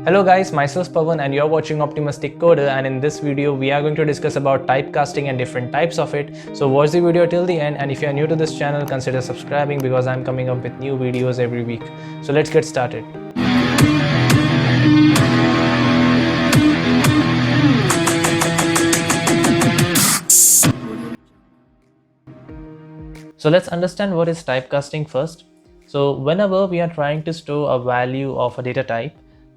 Hello guys, myself Pavan and you're watching Optimus Tech Coder, and in this video we are going to discuss about typecasting and different types of it. So watch the video till the end, and if you are new to this channel, consider subscribing because I'm coming up with new videos every week. So let's get started. So let's understand what is typecasting first. So whenever we are trying to store a value of a data type,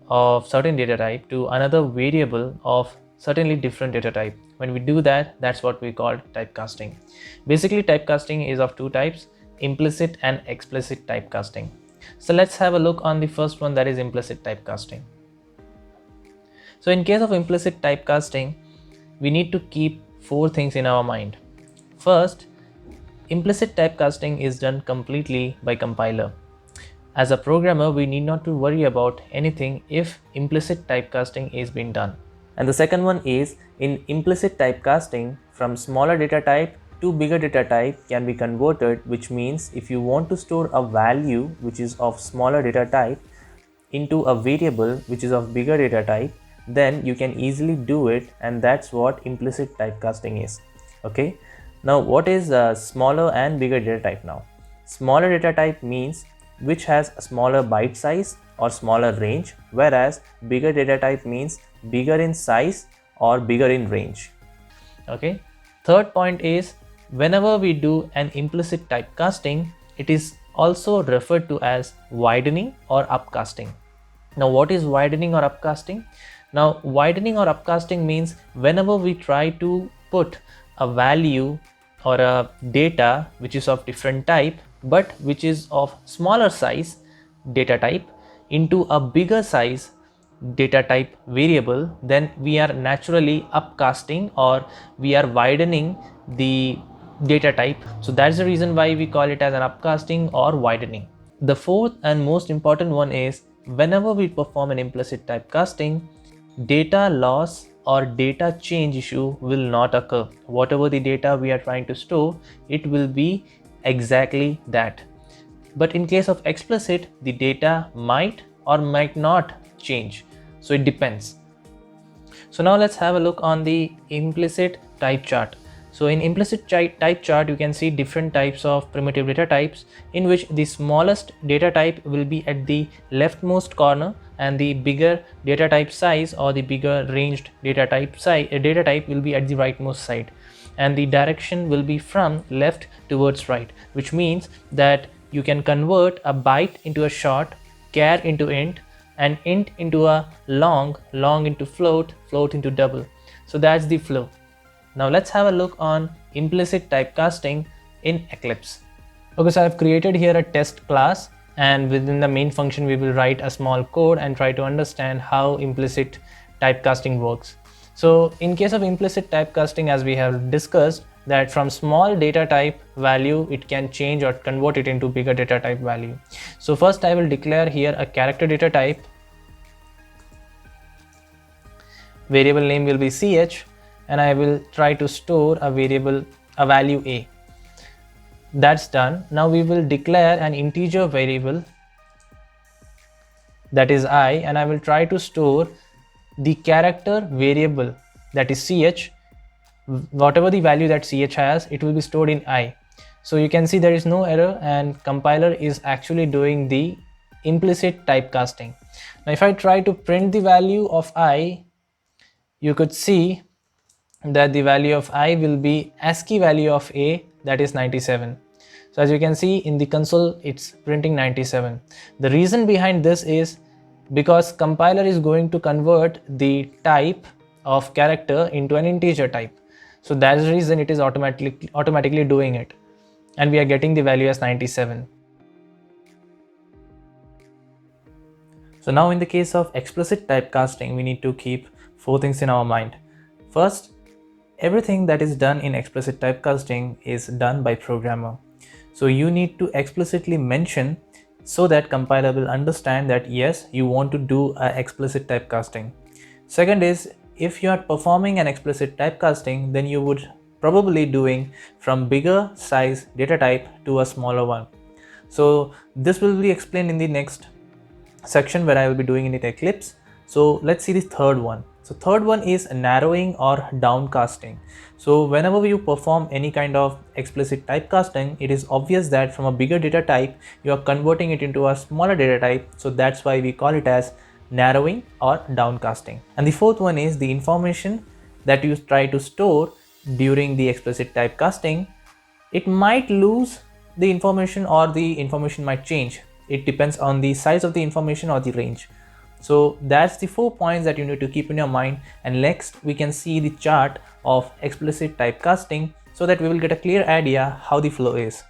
of certain data type, to another variable of certainly different data type, when we do that, that's what we call typecasting. Basically, typecasting is of two types: implicit and explicit typecasting. So let's have a look on the first one, that is implicit typecasting. So in case of implicit typecasting, we need to keep four things in our mind. First, implicit typecasting is done completely by compiler. As a programmer, we need not to worry about anything if implicit typecasting is being done. And the second one is, in implicit typecasting, from smaller data type to bigger data type can be converted, which means if you want to store a value which is of smaller data type into a variable which is of bigger data type, then you can easily do it, and that's what implicit typecasting is. Okay, now what is smaller and bigger data type? Now, smaller data type means which has a smaller byte size or smaller range, whereas bigger data type means bigger in size or bigger in range. Okay, third point is, whenever we do an implicit typecasting, it is also referred to as widening or upcasting. Now, what is widening or upcasting? Now, widening or upcasting means whenever we try to put a value or a data which is of different type but which is of smaller size data type into a bigger size data type variable, then we are naturally upcasting or we are widening the data type. So that's the reason why we call it as an upcasting or widening. The fourth and most important one is, whenever we perform an implicit typecasting, data loss or data change issue will not occur. Whatever the data we are trying to store, it will be exactly that. But in case of explicit, the data might or might not change. So it depends. So now let's have a look on the implicit type chart. So in implicit type chart, you can see different types of primitive data types, in which the smallest data type will be at the leftmost corner and the bigger data type size or the bigger ranged data type will be at the rightmost side, and the direction will be from left towards right, which means that you can convert a byte into a short, char into int, and int into a long, long into float, float into double. So that's the flow. Now let's have a look on implicit typecasting in Eclipse. Okay, so I've created here a test class, and within the main function we will write a small code and try to understand how implicit typecasting works. So in case of implicit typecasting, as we have discussed, that from small data type value it can change or convert it into bigger data type value. So first I will declare here a character data type. Variable name will be ch, and I will try to store a value a. That's done. Now we will declare an integer variable, that is I, and I will try to store the character variable, that is ch. Whatever the value that ch has, it will be stored in I. So you can see there is no error, and compiler is actually doing the implicit typecasting. Now if I try to print the value of I, you could see that the value of I will be ASCII value of A, that is 97. So as you can see in the console, it's printing 97. The reason behind this is because compiler is going to convert the type of character into an integer type. So that's the reason it is automatically doing it, and we are getting the value as 97. So now in the case of explicit typecasting, we need to keep four things in our mind. First, everything that is done in explicit typecasting is done by programmer. So you need to explicitly mention so that compiler will understand that yes, you want to do an explicit typecasting. Second is, if you are performing an explicit typecasting, then you would probably doing from bigger size data type to a smaller one. So this will be explained in the next section where I will be doing it in Eclipse. So let's see the third one. So third one is narrowing or downcasting. So whenever you perform any kind of explicit typecasting, it is obvious that from a bigger data type, you are converting it into a smaller data type. So that's why we call it as narrowing or downcasting. And the fourth one is the information that you try to store during the explicit typecasting. It might lose the information or the information might change. It depends on the size of the information or the range. So that's the 4 points that you need to keep in your mind. And next we can see the chart of explicit typecasting so that we will get a clear idea how the flow is.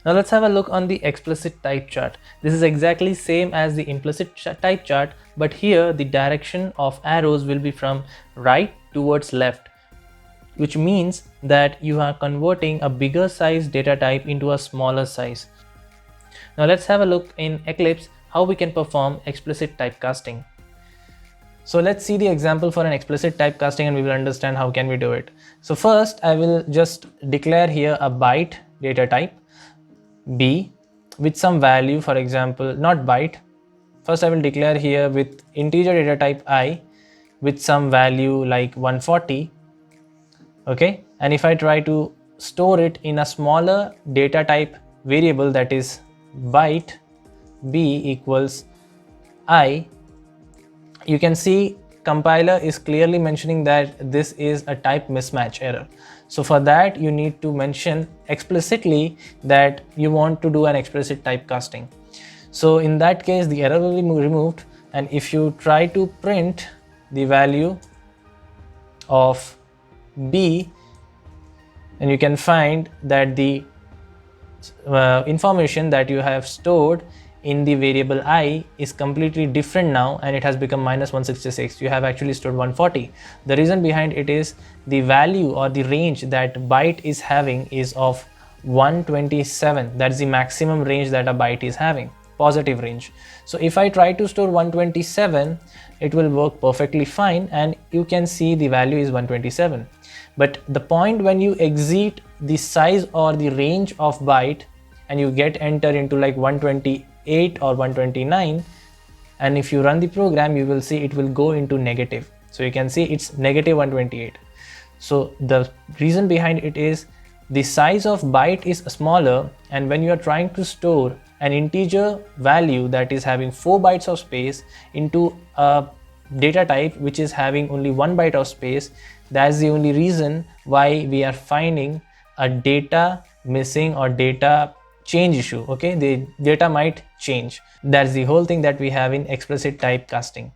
Now let's have a look on the explicit type chart. This is exactly same as the implicit type chart, but here the direction of arrows will be from right towards left, which means that you are converting a bigger size data type into a smaller size. Now let's have a look in Eclipse how we can perform explicit typecasting. So let's see the example for an explicit typecasting and we will understand how can we do it. So first I will just declare here a byte data type B with some value, for example, not byte. First I will declare here with integer data type I with some value like 140. Okay, and if I try to store it in a smaller data type variable, that is byte B equals I, you can see compiler is clearly mentioning that this is a type mismatch error. So for that you need to mention explicitly that you want to do an explicit typecasting. So in that case the error will be removed, and if you try to print the value of B, and you can find that the information that you have stored in the variable I is completely different now, and it has become -166. You have actually stored 140. The reason behind it is the value or the range that byte is having is of 127. That's the maximum range that a byte is having, positive range. So if I try to store 127, it will work perfectly fine, and you can see the value is 127. But the point when you exceed the size or the range of byte and you get enter into like 128 or 129, and if you run the program you will see it will go into negative. So you can see it's -128. So the reason behind it is the size of byte is smaller, and when you are trying to store an integer value that is having 4 bytes of space into a data type which is having only 1 byte of space, that's the only reason why we are finding a data missing or data change issue. Okay, the data might change. That's the whole thing that we have in explicit typecasting.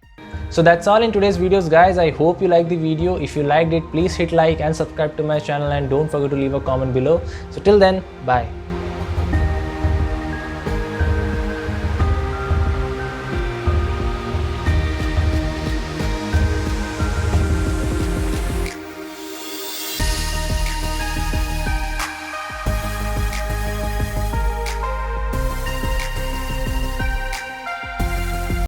So that's all in today's videos, guys. I hope you liked the video. If you liked it, please hit like and subscribe to my channel, and don't forget to leave a comment below. So till then, bye.